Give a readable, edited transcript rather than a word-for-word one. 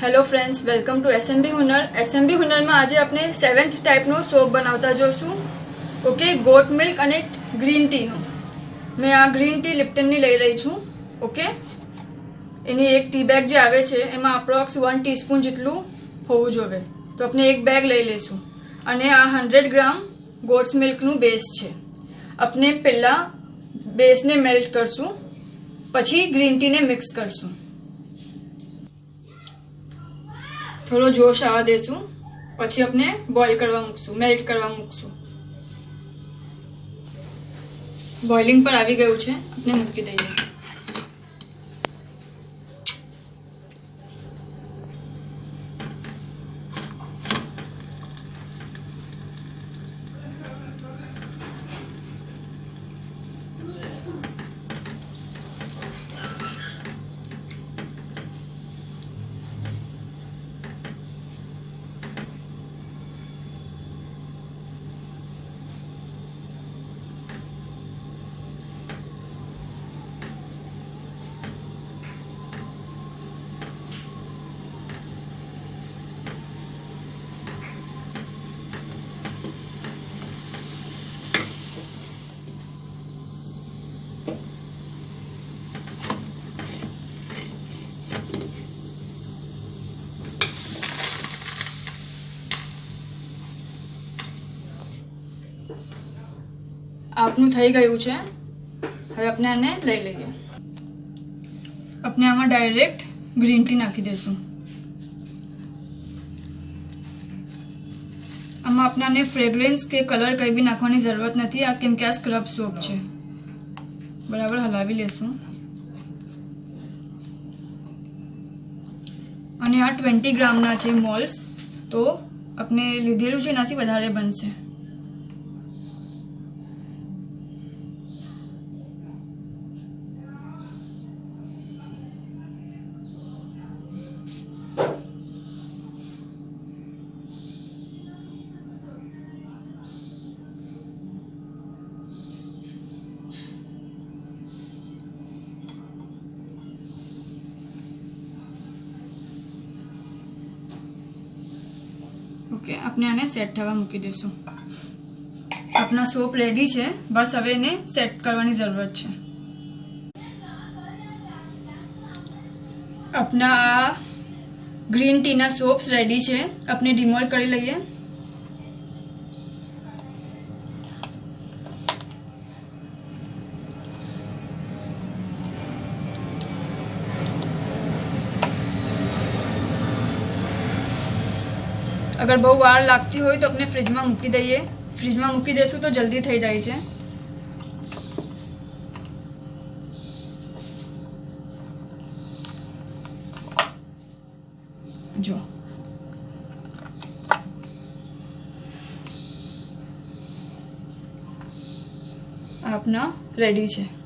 Hello friends, welcome to SMB Hunar. SMB Hunar में आज आपने 7th टाइपनो सोप बनावता जोशुं। ओके, गोट मिल्क अने ग्रीन टी नो। मैं आ ग्रीन टी लिप्टननी लई रही छूं। ओके, एनी एक टी बेग जे आवे छे एमां अप्रोक्स 1 टीस्पून जेटलुं होवुं जोईए। तो अपने एक बेग लई लेशुं अने आ 100 ग्राम गोट्स मिल्कनुं बेस छे। अपने पहेला बेसने मेल्ट करशुं, पछी ग्रीन टी ने मिक्स करशुं। थोड़ो जोश आवा देशुं, पछी अपने बॉइल करवा मूकशुं, मेल्ट करवा मूकशुं। बॉइलिंग पर आवी गयुं छे, अपने मूकी दईए। आपनु थई गयुं छे। हवे अपने आने लई लईए। अपने आमां डायरेक्ट ग्रीन टी नाखी देशुं। आमां आपने फ्रेग्रेन्स के कलर कई भी नाखवानी जरूरत नथी, आ केम के आ स्क्रब सोप छे। बराबर हलावी लेशुं अने आ 20 ग्रामना छे मोल्स, तो अपने लीधेलुं छे एनाथी वधारे बनशे। ओके, अपने आने सेट थवा मूकी देशुं। अपना सोप रेडी छे, बस हवे एने सेट करवानी जरूरत छे। अपना आ ग्रीन टी ना सोप्स रेडी छे। अपने डिमोल्ड करी लईए। अगर बहु वार लागती हो तो अपने फ्रीज में मूकी दईए। फ्रीज में मूकी देशुं तो जल्दी थई जाय छे। जो अपना रेडी छे।